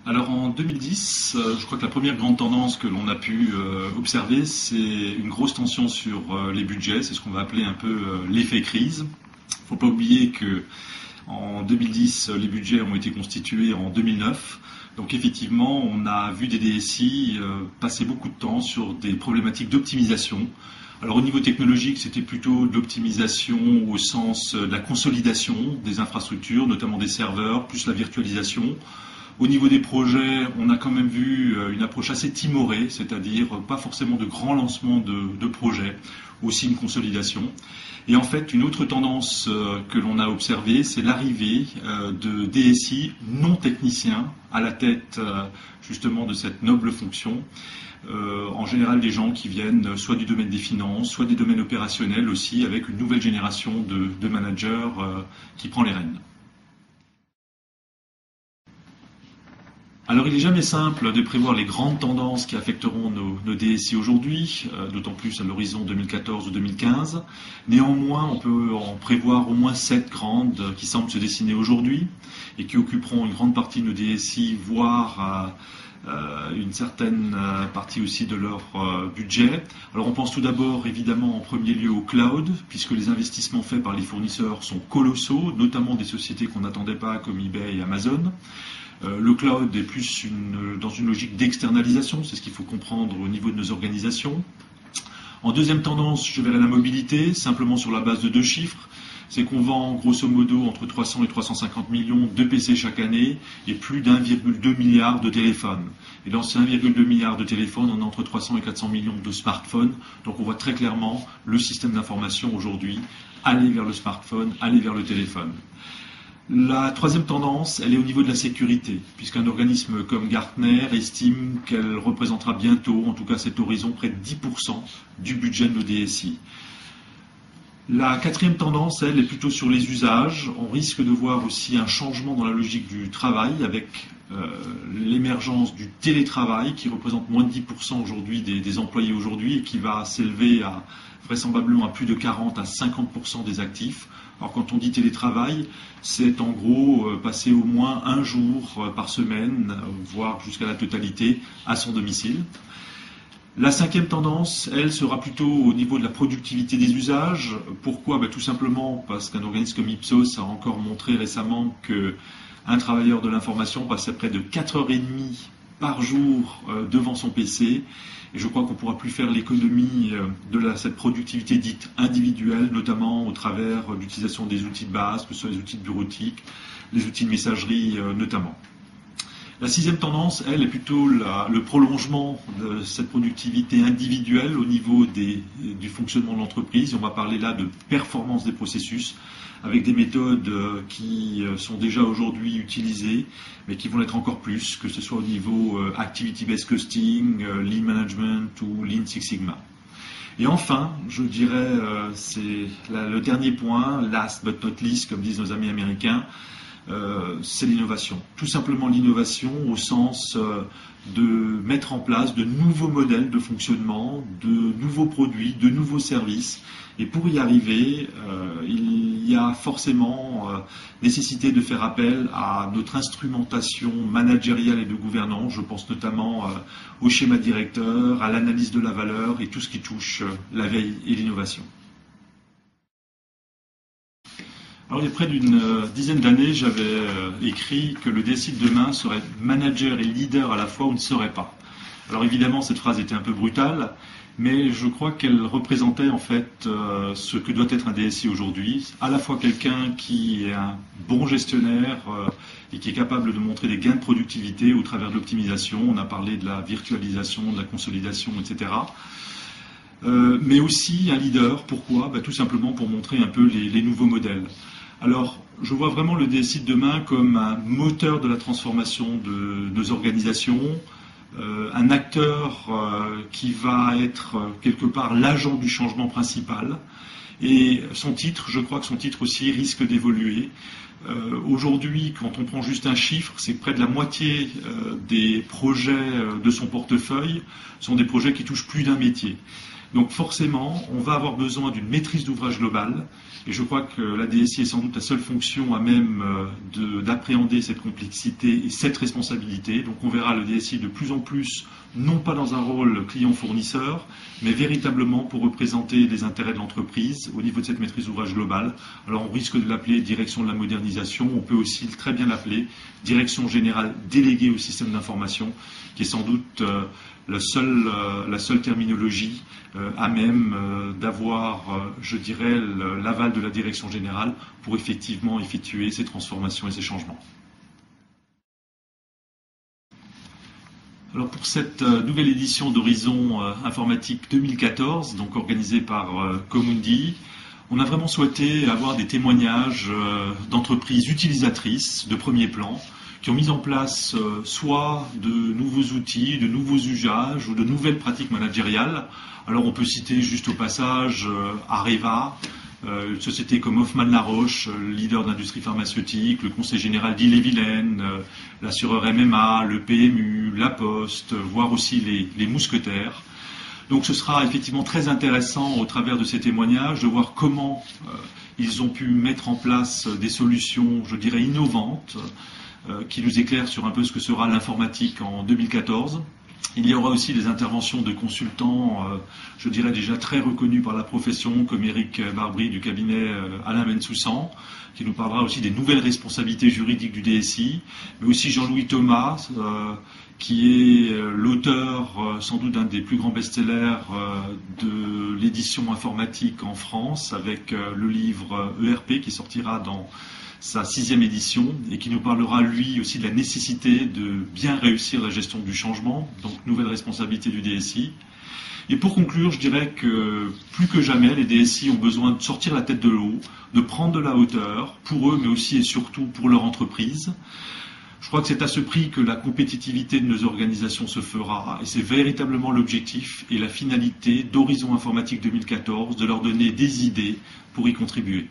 Alors en 2010, je crois que la première grande tendance que l'on a pu observer, c'est une grosse tension sur les budgets. C'est ce qu'on va appeler un peu l'effet crise. Il ne faut pas oublier que en 2010, les budgets ont été constitués en 2009. Donc effectivement, on a vu des DSI passer beaucoup de temps sur des problématiques d'optimisation. Alors au niveau technologique, c'était plutôt de l'optimisation au sens de la consolidation des infrastructures, notamment des serveurs, plus la virtualisation. Au niveau des projets, on a quand même vu une approche assez timorée, c'est-à-dire pas forcément de grands lancements de projets, aussi une consolidation. Et en fait, une autre tendance que l'on a observée, c'est l'arrivée de DSI non techniciens à la tête justement de cette noble fonction. En général des gens qui viennent soit du domaine des finances, soit des domaines opérationnels aussi, avec une nouvelle génération de managers qui prend les rênes. Alors il n'est jamais simple de prévoir les grandes tendances qui affecteront nos DSI aujourd'hui, d'autant plus à l'horizon 2014 ou 2015. Néanmoins, on peut en prévoir au moins 7 grandes qui semblent se dessiner aujourd'hui et qui occuperont une grande partie de nos DSI, voire une certaine partie aussi de leur budget. Alors on pense tout d'abord évidemment en premier lieu au cloud, puisque les investissements faits par les fournisseurs sont colossaux, notamment des sociétés qu'on n'attendait pas comme eBay et Amazon. Le cloud est plus dans une logique d'externalisation, c'est ce qu'il faut comprendre au niveau de nos organisations. En deuxième tendance, je verrai la mobilité, simplement sur la base de 2 chiffres. C'est qu'on vend grosso modo entre 300 et 350 millions de PC chaque année et plus d'1,2 milliard de téléphones. Et dans ces 1,2 milliard de téléphones, on a entre 300 et 400 millions de smartphones. Donc on voit très clairement le système d'information aujourd'hui aller vers le smartphone, aller vers le téléphone. La troisième tendance, elle est au niveau de la sécurité, puisqu'un organisme comme Gartner estime qu'elle représentera bientôt, en tout cas à cet horizon, près de 10% du budget de nos DSI. La quatrième tendance, elle, est plutôt sur les usages. On risque de voir aussi un changement dans la logique du travail avec l'émergence du télétravail qui représente moins de 10% aujourd'hui des employés aujourd'hui et qui va s'élever à vraisemblablement à plus de 40 à 50% des actifs. Alors quand on dit télétravail, c'est en gros passer au moins un jour par semaine, voire jusqu'à la totalité, à son domicile. La cinquième tendance, elle, sera plutôt au niveau de la productivité des usages. Pourquoi ? Tout simplement parce qu'un organisme comme Ipsos a encore montré récemment qu'un travailleur de l'information passait près de 4h30 par jour devant son PC. Et je crois qu'on ne pourra plus faire l'économie de cette productivité dite individuelle, notamment au travers de l'utilisation des outils de base, que ce soit les outils de bureautique, les outils de messagerie notamment. La sixième tendance, elle, est plutôt le prolongement de cette productivité individuelle au niveau du fonctionnement de l'entreprise. On va parler là de performance des processus avec des méthodes qui sont déjà aujourd'hui utilisées, mais qui vont l'être encore plus, que ce soit au niveau Activity-Based Costing, Lean Management ou Lean Six Sigma. Et enfin, je dirais, c'est le dernier point, last but not least, comme disent nos amis américains, c'est l'innovation. Tout simplement l'innovation au sens de mettre en place de nouveaux modèles de fonctionnement, de nouveaux produits, de nouveaux services. Et pour y arriver, il y a forcément nécessité de faire appel à notre instrumentation managériale et de gouvernance. Je pense notamment au schéma directeur, à l'analyse de la valeur et tout ce qui touche la veille et l'innovation. Alors, il y a près d'une dizaine d'années, j'avais écrit que le DSI de demain serait manager et leader à la fois ou ne serait pas. Alors évidemment, cette phrase était un peu brutale, mais je crois qu'elle représentait en fait ce que doit être un DSI aujourd'hui, à la fois quelqu'un qui est un bon gestionnaire et qui est capable de montrer des gains de productivité au travers de l'optimisation. On a parlé de la virtualisation, de la consolidation, etc. Mais aussi un leader. Pourquoi ? Tout simplement pour montrer un peu les nouveaux modèles. Alors, je vois vraiment le DSI de demain comme un moteur de la transformation de nos organisations, un acteur qui va être quelque part l'agent du changement principal. Et son titre, je crois que son titre aussi risque d'évoluer. Aujourd'hui, quand on prend juste un chiffre, c'est que près de la moitié des projets de son portefeuille sont des projets qui touchent plus d'un métier. Donc forcément, on va avoir besoin d'une maîtrise d'ouvrage globale, et je crois que la DSI est sans doute la seule fonction à même d'appréhender cette complexité et cette responsabilité. Donc on verra le DSI de plus en plus, non pas dans un rôle client-fournisseur, mais véritablement pour représenter les intérêts de l'entreprise au niveau de cette maîtrise d'ouvrage globale. Alors on risque de l'appeler direction de la modernisation, on peut aussi très bien l'appeler direction générale déléguée au système d'information, qui est sans doute la seule terminologie à même d'avoir, je dirais, l'aval de la direction générale pour effectivement effectuer ces transformations et ces changements. Alors pour cette nouvelle édition d'Horizon Informatique 2014, donc organisée par Comundi, on a vraiment souhaité avoir des témoignages d'entreprises utilisatrices de premier plan qui ont mis en place soit de nouveaux outils, de nouveaux usages ou de nouvelles pratiques managériales. Alors on peut citer juste au passage Areva, une société comme Hoffmann-La Roche, leader d'industrie pharmaceutique, le Conseil général d'Ille-et-Vilaine, l'assureur MMA, le PMU, la Poste, voire aussi les mousquetaires. Donc ce sera effectivement très intéressant au travers de ces témoignages de voir comment ils ont pu mettre en place des solutions, je dirais, innovantes, qui nous éclairent sur un peu ce que sera l'informatique en 2014. Il y aura aussi des interventions de consultants, je dirais déjà très reconnus par la profession, comme Éric Barbry du cabinet Alain Bensoussan, qui nous parlera aussi des nouvelles responsabilités juridiques du DSI, mais aussi Jean-Louis Thomas, qui est l'auteur sans doute d'un des plus grands best-sellers de l'édition informatique en France, avec le livre ERP qui sortira dans sa 6e édition et qui nous parlera lui aussi de la nécessité de bien réussir la gestion du changement, donc nouvelle responsabilité du DSI. Et pour conclure, je dirais que plus que jamais, les DSI ont besoin de sortir la tête de l'eau, de prendre de la hauteur, pour eux, mais aussi et surtout pour leur entreprise. Je crois que c'est à ce prix que la compétitivité de nos organisations se fera, et c'est véritablement l'objectif et la finalité d'Horizon Informatique 2014, de leur donner des idées pour y contribuer.